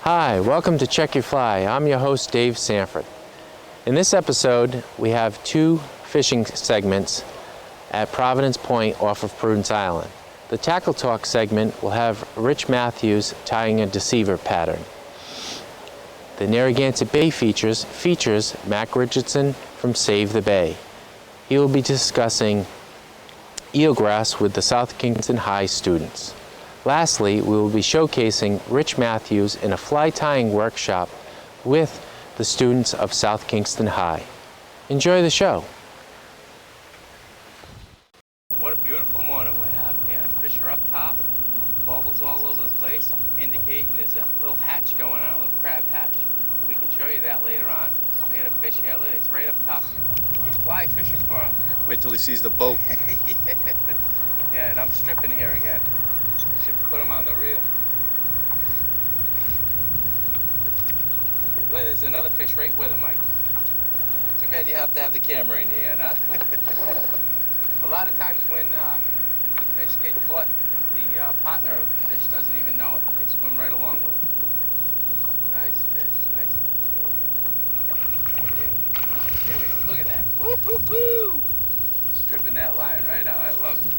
Hi, welcome to Check Your Fly. I'm your host, Dave Sanford. In this episode, we have two fishing segments at Providence Point off of Prudence Island. The Tackle Talk segment will have Rich Matthews tying a deceiver pattern. The Narragansett Bay features Mac Richardson from Save the Bay. He will be discussing eelgrass with the South Kingston High students. Lastly, we will be showcasing Rich Matthews in a fly tying workshop with the students of South Kingston High. Enjoy the show. What a beautiful morning we're having here. Fish are up top, bubbles all over the place, indicating there's a little hatch going on, a little crab hatch. We can show you that later on. I got a fish here, look, he's right up top here. We're fly fishing for him. Wait till he sees the boat. Yeah, and I'm stripping here again. Should put him on the reel. Look, there's another fish right with him, Mike. Too bad you have to have the camera in the end, huh? A lot of times when the fish get caught, the partner of the fish doesn't even know it, and they swim right along with it. Nice fish, nice fish. Here we go. Look at that. Woo-hoo-hoo! Stripping that line right out. I love it.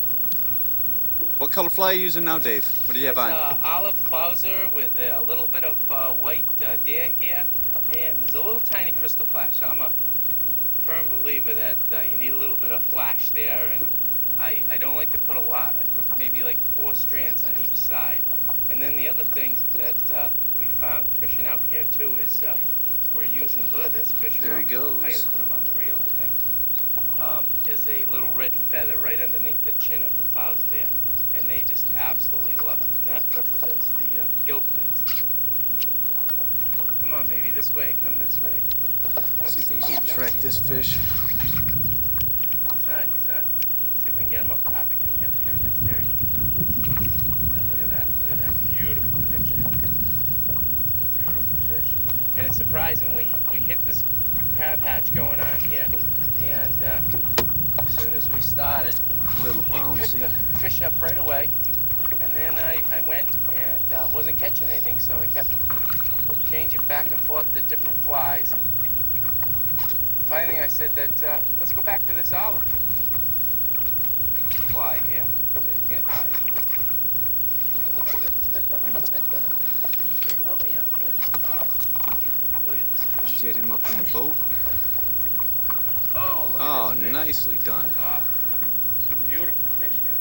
What color fly are you using now, Dave? What do you have on? Olive clouser with a little bit of white deer here, and there's a little tiny crystal flash. I'm a firm believer that you need a little bit of flash there, and I don't like to put a lot. I put maybe like 4 strands on each side. And then the other thing that we found fishing out here too is we're using, look at this fish. There he goes. I gotta put him on the reel, I think. Is a little red feather right underneath the chin of the clouser there. And they just absolutely love it. And that represents the gill plates. Come on, baby, this way. Come this way. Come See if see we me. can track this fish. He's not. See if we can get him up top again. Yeah, there he is. There he is. Yeah, look at that. Look at that. Beautiful fish here. Beautiful fish. And it's surprising. We hit this crab hatch going on here, and as soon as we started, Little we picked bouncy. the fish up right away, and then I went and wasn't catching anything, so I kept changing back and forth to different flies. And finally I said that let's go back to this olive fly here. So you can't tie it. Spit the hook. Help me out here. Look at this fish. Get him up in the boat. Oh, look Oh, at this fish. nicely done. Beautiful fish here.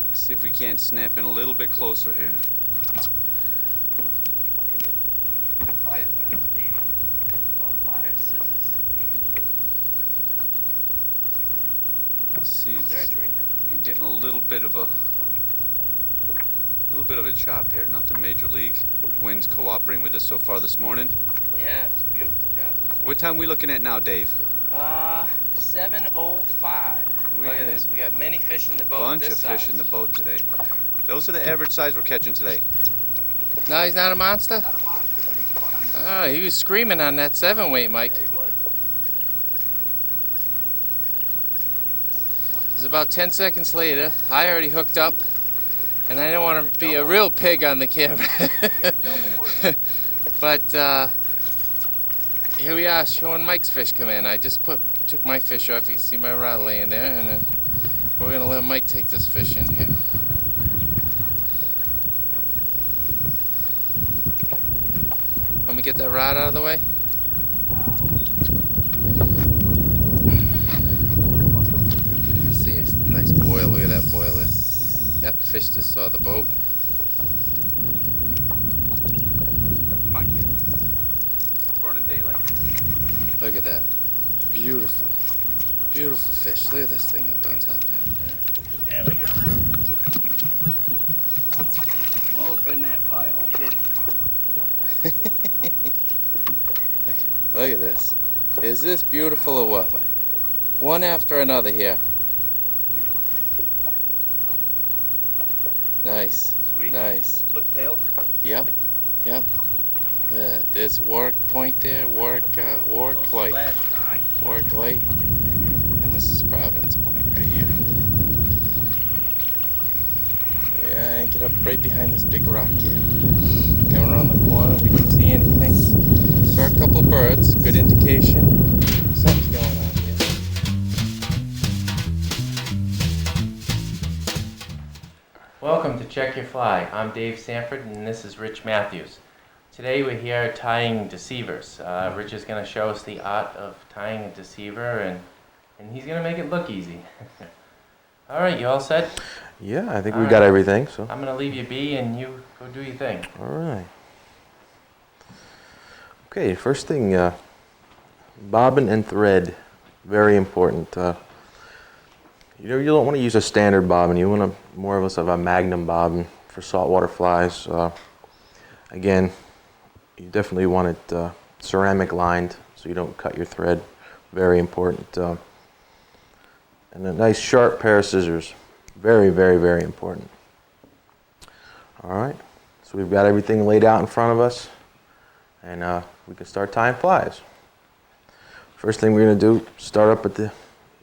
Let's see if we can't snap in a little bit closer here. Pliers on this baby. Oh, pliers, scissors. Let's see, it's Surgery. getting a little bit of a chop here. Nothing major league. Wind's cooperating with us so far this morning. Yeah, it's a beautiful job. What time are we looking at now, Dave? 7:05. Look at this. We got many fish in the boat. Bunch this of fish size. in the boat today. Those are the average size we're catching today. No, he's not a monster? Not a monster, but he's fun on Oh, he was screaming on that 7-weight, Mike. Yeah, he was. It was about 10 seconds later. I already hooked up, and I didn't want to be a real pig on the camera. But here we are showing Mike's fish come in. I just took my fish off. You can see my rod laying there, and we're gonna let Mike take this fish in here. Let me get that rod out of the way. See, it's a nice boil. Look at that boil there. Yep, fish just saw the boat. Come on, kid. Burning daylight. Look at that. Beautiful. Beautiful fish. Look at this thing up on top here. There we go. Open that pie hole, kid. Look at this. Is this beautiful or what, Mike? One after another here. Nice. Sweet. Nice. Split tail. Yep. Yep. Yeah, there's Warwick Point there, Warwick Light. Warwick Light. And this is Providence Point right here. So yeah, anchored up right behind this big rock here. Coming around the corner, we didn't see anything. Saw a couple birds, good indication. Something's going on here. Welcome to Check Your Fly. I'm Dave Sanford and this is Rich Matthews. Today we're here tying deceivers. Rich is going to show us the art of tying a deceiver and he's going to make it look easy. All right, you all set? Yeah, I think we got everything. So I'm going to leave you be and you go do your thing. all right. Okay, first thing, bobbin and thread, very important. You don't want to use a standard bobbin. You want more of us have a magnum bobbin for saltwater flies. Again, you definitely want it ceramic lined so you don't cut your thread. Very important. And a nice sharp pair of scissors. Very, very, very important. All right, so we've got everything laid out in front of us, and we can start tying flies. First thing we're going to do, start up at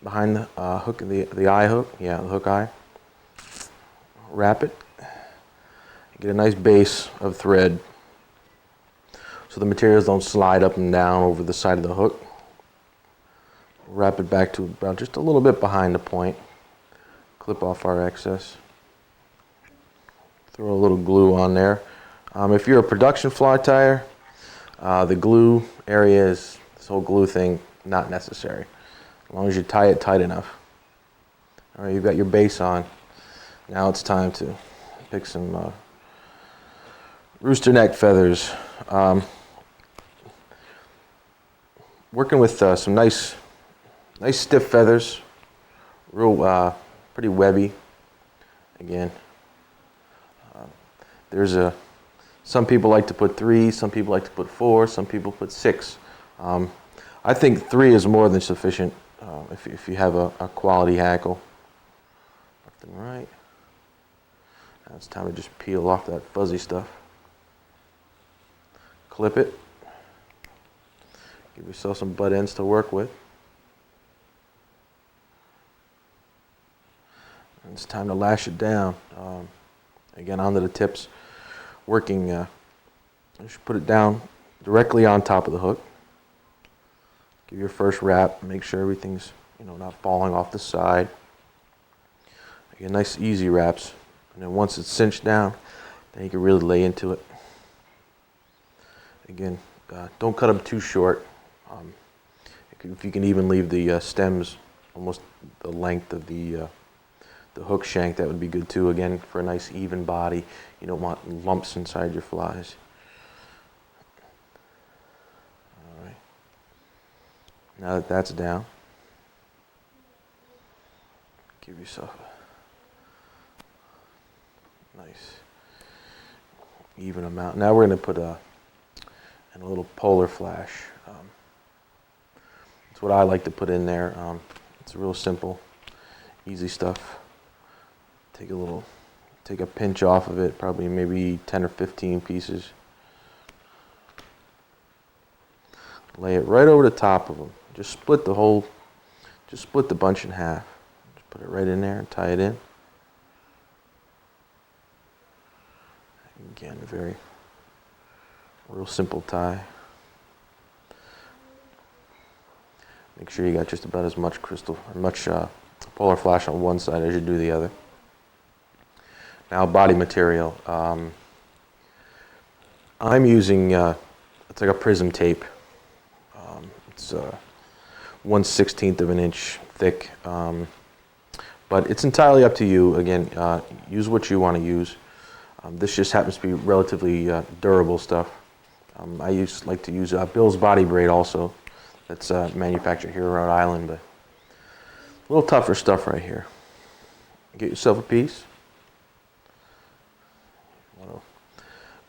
behind the hook, the eye hook, the hook eye. Wrap it. Get a nice base of thread so the materials don't slide up and down over the side of the hook. Wrap it back to about just a little bit behind the point. Clip off our excess. Throw a little glue on there. If you're a production fly tyer, the glue area is, this whole glue thing, not necessary. As long as you tie it tight enough. All right, you've got your base on. Now it's time to pick some rooster neck feathers. Working with some nice stiff feathers, real pretty webby. Again, some people like to put 3, some people like to put 4, some people put 6. I think 3 is more than sufficient if you have a quality hackle. Left and right. Now it's time to just peel off that fuzzy stuff. Clip it. Give yourself some butt ends to work with. And it's time to lash it down. Again, onto the tips. Working, you should put it down directly on top of the hook. Give your first wrap. Make sure everything's not falling off the side. Again, nice easy wraps. And then once it's cinched down, then you can really lay into it. Again, don't cut them too short. If you can even leave the stems almost the length of the hook shank, that would be good too. Again, for a nice even body. You don't want lumps inside your flies. All right. Now that that's down, give yourself a nice even amount. Now we're going to put a little polar flash. It's what I like to put in there. It's real simple, easy stuff. Take a pinch off of it, probably maybe 10 or 15 pieces. Lay it right over the top of them. Just split the bunch in half. Just put it right in there and tie it in. Again, real simple tie. Make sure you got just about as much polar flash on one side as you do the other. Now body material. I'm using, it's like a prism tape. It's 1/16 of an inch thick. But it's entirely up to you. Again, use what you want to use. This just happens to be relatively durable stuff. I like to use Bill's Body Braid also. That's manufactured here in Rhode Island, but a little tougher stuff right here. Get yourself a piece.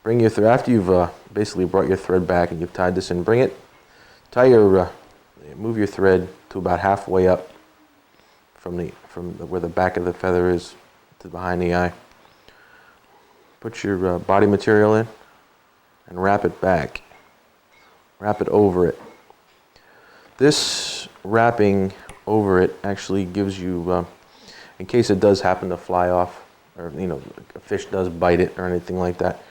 Bring your thread, after you've basically brought your thread back and you've tied this in, move your thread to about halfway up from where the back of the feather is to behind the eye. Put your body material in and wrap it back. Wrap it over it. This wrapping over it actually gives you, in case it does happen to fly off, or a fish does bite it or anything like that,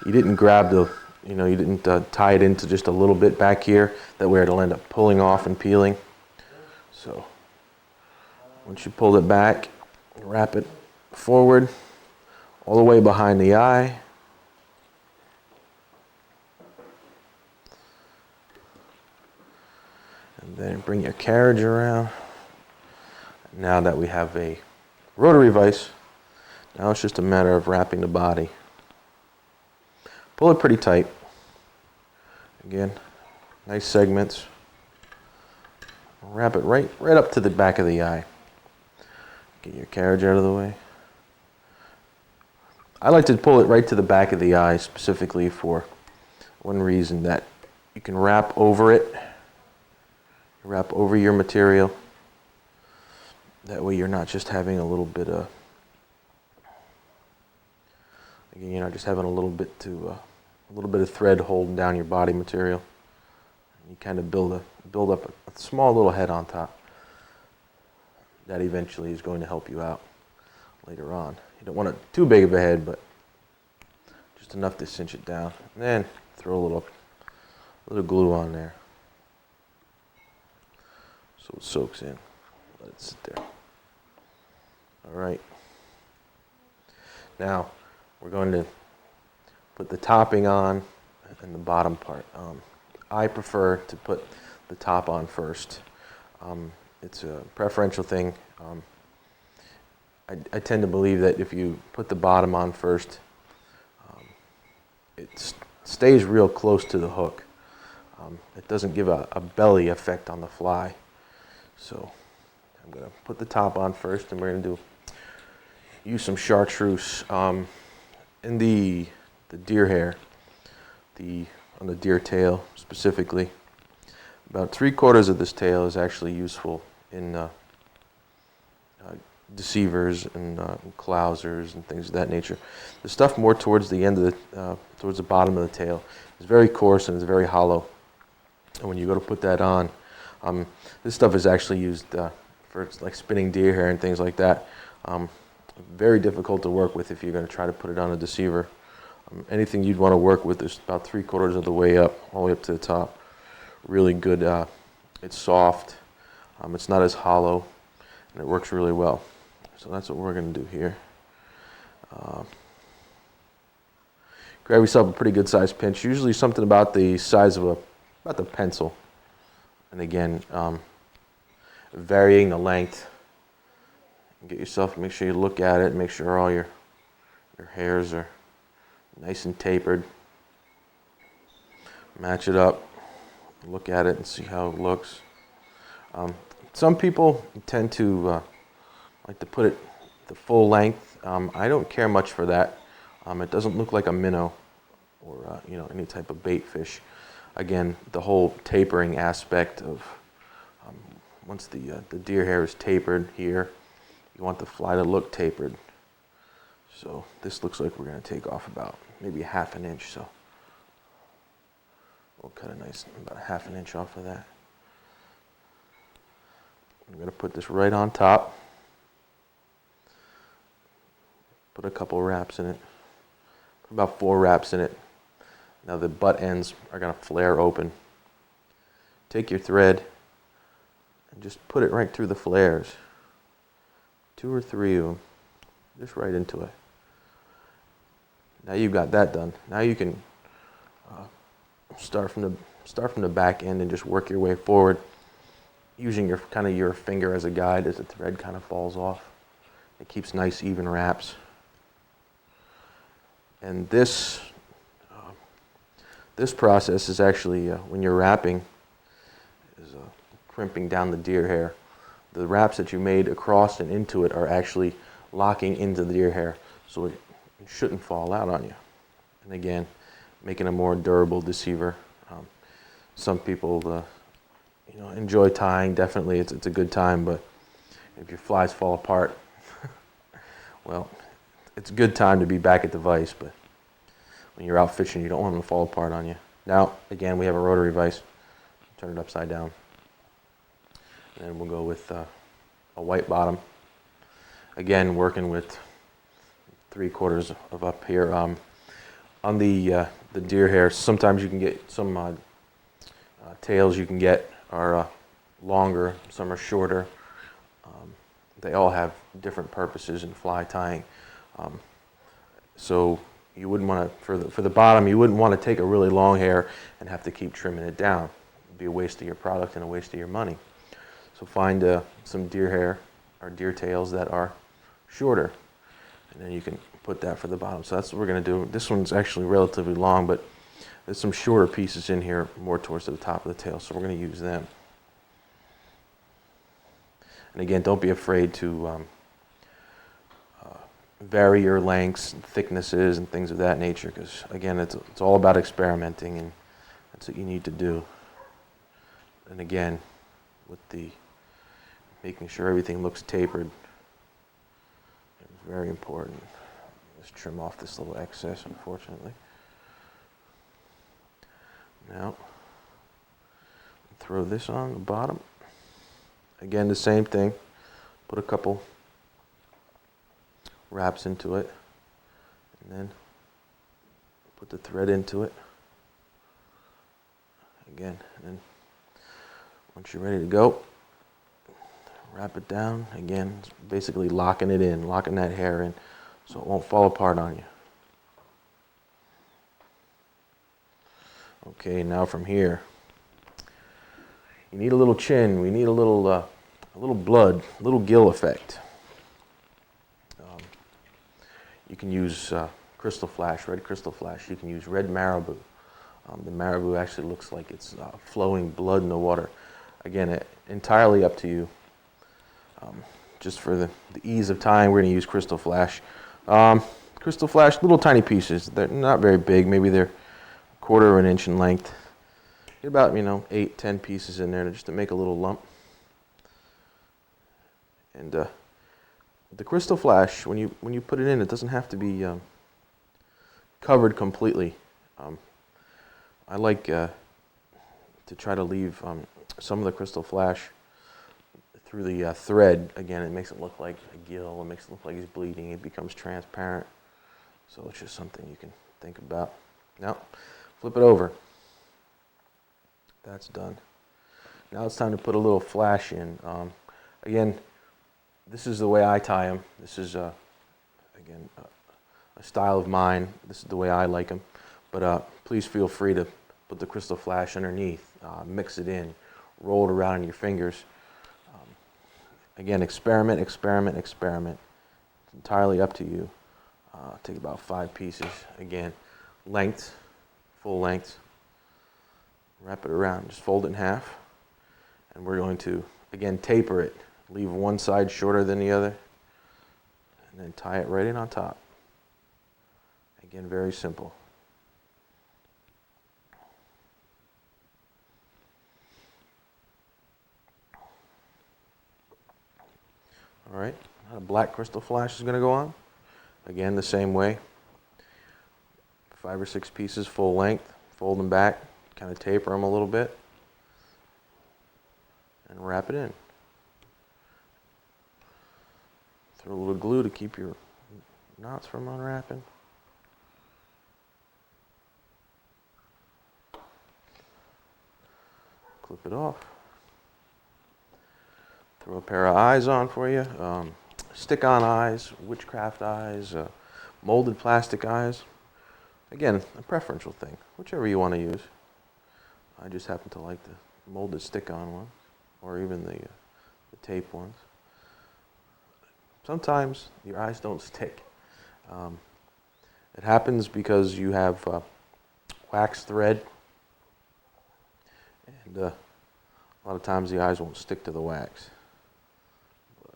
you didn't grab the, you didn't tie it into just a little bit back here. That way it'll end up pulling off and peeling. So once you pull it back, wrap it forward all the way behind the eye. And then bring your carriage around. Now that we have a rotary vise, now it's just a matter of wrapping the body. Pull it pretty tight. Again, nice segments. Wrap it right up to the back of the eye. Get your carriage out of the way. I like to pull it right to the back of the eye specifically for one reason, that you can wrap over it. Wrap over your material. That way you're not just having a little bit of, again, you're not just having a little bit of thread holding down your body material. You kind of build up a small little head on top. That eventually is going to help you out later on. You don't want it too big of a head, but just enough to cinch it down. And then throw a little glue on there so it soaks in. Let it sit there. All right. Now we're going to put the topping on and the bottom part. I prefer to put the top on first. It's a preferential thing. I tend to believe that if you put the bottom on first, it stays real close to the hook. It doesn't give a belly effect on the fly. So I'm going to put the top on first, and we're going to use some chartreuse in the deer hair, on the deer tail specifically. About 3/4 of this tail is actually useful in deceivers and clousers and things of that nature. The stuff more towards the end of towards the bottom of the tail is very coarse and it's very hollow. And when you go to put that on, this stuff is actually used for like spinning deer hair and things like that. Very difficult to work with if you're going to try to put it on a deceiver. Anything you'd want to work with is about 3/4 of the way up, all the way up to the top. Really good. It's soft. It's not as hollow, and it works really well. So that's what we're going to do here. Grab yourself a pretty good sized pinch. Usually something about the size of about the pencil. And again, varying the length. Get yourself, make sure you look at it, make sure all your hairs are nice and tapered. Match it up, look at it and see how it looks. Some people tend to like to put it the full length. I don't care much for that. It doesn't look like a minnow or any type of bait fish. Again, the whole tapering aspect of once the deer hair is tapered here, you want the fly to look tapered. So this looks like we're going to take off about maybe 1/2 inch. So we'll cut a nice about 1/2 inch off of that. I'm going to put this right on top. Put a couple wraps in it. Put about 4 wraps in it. Now the butt ends are going to flare open. Take your thread and just put it right through the flares. 2 or 3 of them. Just right into it. Now you've got that done. Now you can start from the back end and just work your way forward, using your finger as a guide as the thread kind of falls off. It keeps nice even wraps. And this process is actually when you're wrapping, is crimping down the deer hair. The wraps that you made across and into it are actually locking into the deer hair, so it shouldn't fall out on you. And again, making a more durable deceiver. Some people, enjoy tying. Definitely, it's a good time. But if your flies fall apart, well, it's a good time to be back at the vise. But when you're out fishing, you don't want them to fall apart on you. Now, again, we have a rotary vise. Turn it upside down, and then we'll go with a white bottom. Again, working with 3/4 of up here. On the deer hair, sometimes you can get some tails you can get are longer, some are shorter. They all have different purposes in fly tying. So you wouldn't want to, for the bottom, you wouldn't want to take a really long hair and have to keep trimming it down. It'd be a waste of your product and a waste of your money. So find some deer hair or deer tails that are shorter, and then you can put that for the bottom. So that's what we're going to do. This one's actually relatively long, but there's some shorter pieces in here more towards the top of the tail, so we're going to use them. And again, don't be afraid to vary your lengths, and thicknesses, and things of that nature, because again, it's all about experimenting, and that's what you need to do. And again, with the making sure everything looks tapered, it's very important. Just trim off this little excess, unfortunately. Now, throw this on the bottom. Again, the same thing. Put a couple wraps into it, and then put the thread into it. Again, and then once you're ready to go, wrap it down. Again, it's basically locking it in, locking that hair in, so it won't fall apart on you. Okay, now from here, you need a little chin. We need a little blood, a little gill effect. You can use crystal flash, red crystal flash. You can use red marabou. The marabou actually looks like it's flowing blood in the water. Again, entirely up to you. Just for the ease of time, we're going to use crystal flash. Crystal flash, little tiny pieces. They're not very big. Maybe they're 1/4 of an inch in length. Get about 8-10 pieces in there just to make a little lump. And the crystal flash, when you put it in, it doesn't have to be covered completely. I like to try to leave some of the crystal flash through the thread. Again, it makes it look like a gill. It makes it look like he's bleeding. It becomes transparent. So it's just something you can think about. Now, flip it over. That's done. Now it's time to put a little flash in. Again, this is the way I tie them. This is, again, a style of mine. This is the way I like them. But please feel free to put the crystal flash underneath, mix it in, roll it around in your fingers. Again, experiment, experiment, experiment. It's entirely up to you. Take about 5 pieces. Again, length, full length. Wrap it around, just fold it in half. And we're going to, again, taper it. Leave one side shorter than the other, and then tie it right in on top. Again, very simple. All right, a black crystal flash is going to go on. Again, the same way. 5 or 6 pieces, full length. Fold them back, kind of taper them a little bit, and wrap it in. Throw a little glue to keep your knots from unwrapping. Clip it off. Throw a pair of eyes on for you. Stick-on eyes, witchcraft eyes, molded plastic eyes. Again, a preferential thing, whichever you want to use. I just happen to like the molded stick-on ones, or even the tape ones. Sometimes your eyes don't stick. It happens because you have wax thread, and a lot of times the eyes won't stick to the wax. But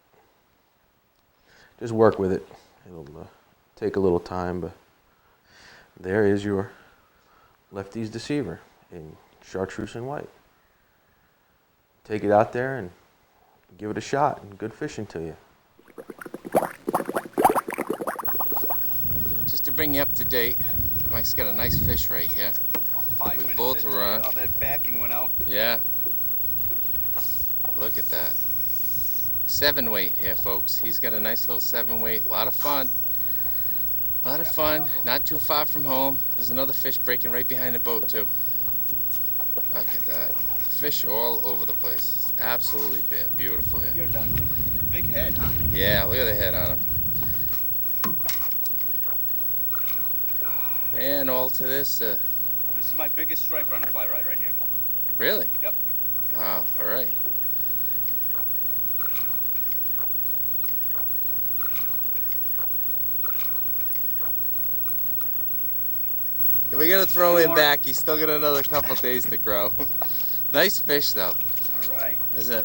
just work with it. It'll take a little time, but there is your Lefty's Deceiver in chartreuse and white. Take it out there and give it a shot, and good fishing to you. Just to bring you up to date, Mike's got a nice fish right here. We both were on. All that backing went out. Yeah. Look at that. 7 weight here, folks. He's got a nice little 7 weight. A lot of fun. A lot of fun, not too far from home. There's another fish breaking right behind the boat too. Look at that. Fish all over the place. It's absolutely beautiful here. You're done. Big head, huh? Yeah, look at the head on him. And all to this. This is my biggest striper on a fly rod right here. Really? Yep. Wow, all right. We gotta throw him back. He's still got another couple days to grow. Nice fish though. All right.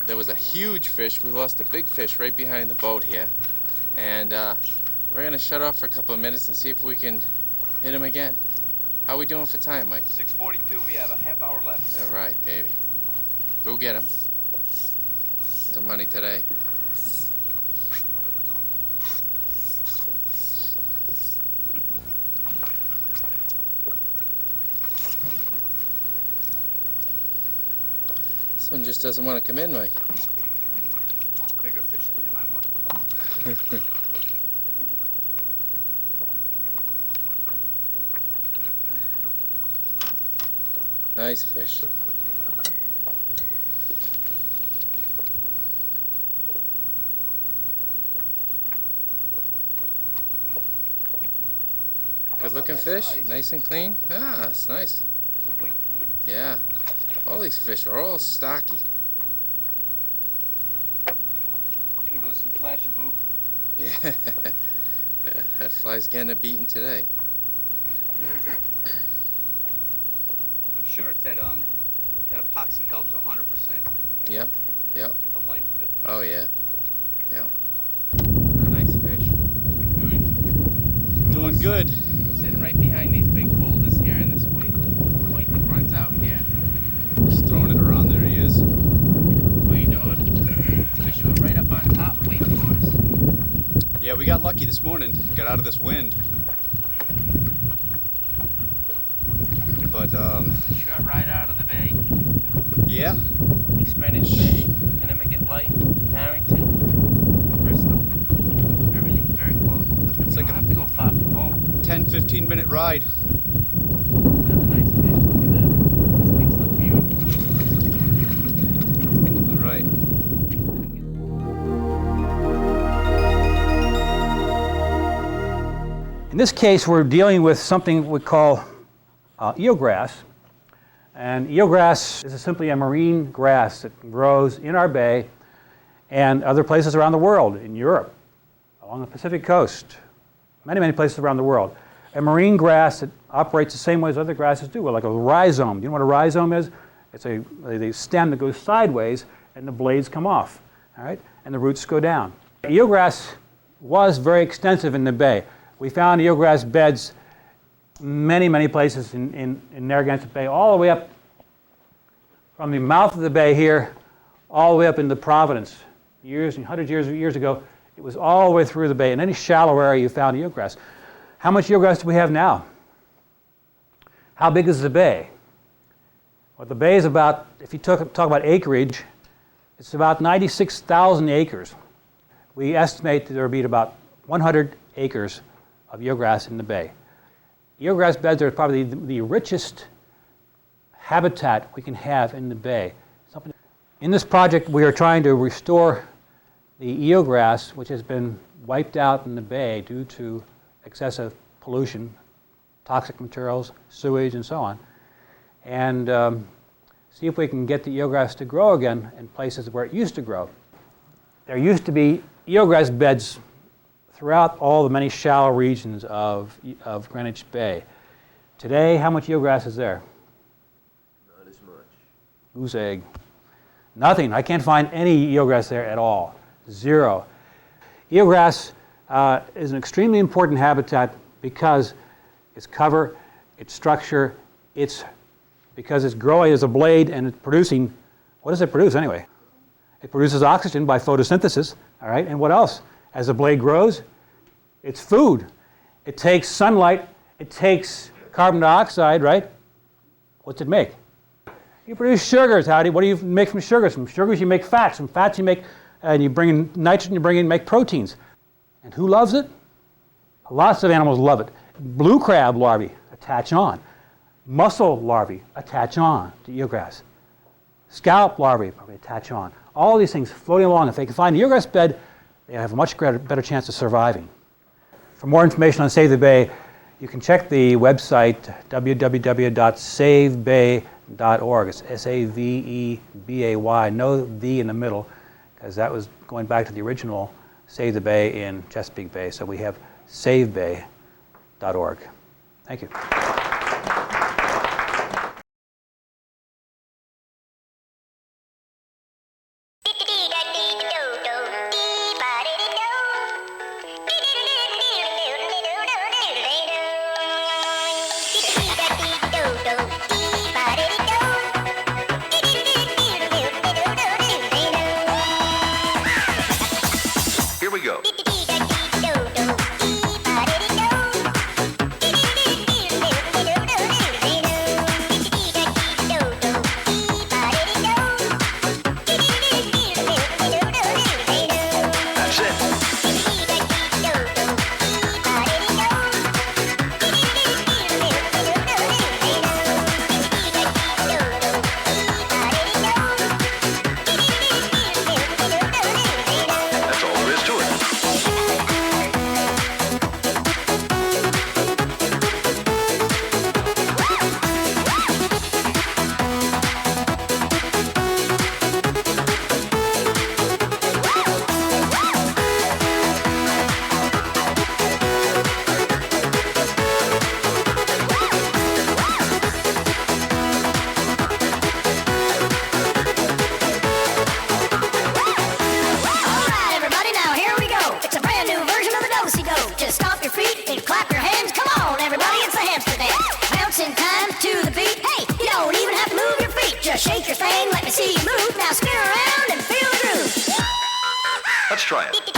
There was a huge fish. We lost a big fish right behind the boat here. And we're gonna shut off for a couple of minutes and see if we can hit him again. How are we doing for time, Mike? 6:42, we have a half hour left. All right, baby. Go get him. Some money today. This one just doesn't want to come in, Mike. Bigger fish than him, I want. Nice fish. Good looking fish, nice and clean. Ah, it's nice. Yeah, all these fish are all stocky. There goes some flash of boo. Yeah, yeah, that fly's getting a beating today. I'm sure it's that epoxy helps 100%. Yep, yep. With the life of it. Oh yeah, yep. A nice fish. Doing good. Sitting right behind these big boulders here in this point that runs out here. Just throwing it around there he is. Before you know it, fish were right up on top waiting for us. Yeah, we got lucky this morning. Got out of this wind. But Shot right out of the bay. yeah. East Greenwich Bay, Connecticut Light, Barrington, Bristol. Everything's very close. It's You like don't a have to go far from home. 10-15 minute ride. Another nice fish. Look at that. These things look beautiful. All right. In this case, we're dealing with something we call eelgrass. And eelgrass is simply a marine grass that grows in our bay and other places around the world, in Europe, along the Pacific coast, many, many places around the world. A marine grass that operates the same way as other grasses do, like a rhizome. You know what a rhizome is? It's a stem that goes sideways and the blades come off, all right? And the roots go down. Eelgrass was very extensive in the bay. We found eelgrass beds many, many places in Narragansett Bay, all the way up from the mouth of the bay here, all the way up into Providence. Hundreds of years ago, it was all the way through the bay. In any shallow area, you found eelgrass. How much eelgrass do we have now? How big is the bay? Well, the bay is about, if you talk about acreage, it's about 96,000 acres. We estimate that there will be about 100 acres of eelgrass in the bay. Eelgrass beds are probably the richest habitat we can have in the bay. In this project, we are trying to restore the eelgrass, which has been wiped out in the bay due to excessive pollution, toxic materials, sewage, and so on, and see if we can get the eelgrass to grow again in places where it used to grow. There used to be eelgrass beds throughout all the many shallow regions of Greenwich Bay. Today, how much eelgrass is there? Not as much. Goose egg. Nothing. I can't find any eelgrass there at all. Zero. Eelgrass is an extremely important habitat because its cover, its structure, because it's growing as a blade and it's producing, what does it produce anyway? It produces oxygen by photosynthesis, all right, and what else? As the blade grows, it's food. It takes sunlight, it takes carbon dioxide, right? What's it make? You produce sugars. What do you make from sugars? From sugars you make fats. From fats you make, and you bring in nitrogen, make proteins. And who loves it? Lots of animals love it. Blue crab larvae attach on. Mussel larvae attach on to eelgrass. Scallop larvae probably attach on. All these things floating along. If they can find the eelgrass bed, they have a much better chance of surviving. For more information on Save the Bay, you can check the website www.savebay.org. It's S-A-V-E-B-A-Y. No "the" in the middle, because that was going back to the original Save the Bay in Chesapeake Bay. So we have savebay.org. Thank you. Here we go. Shake your thing, let me see you move. Now spin around and feel the groove. Let's try it.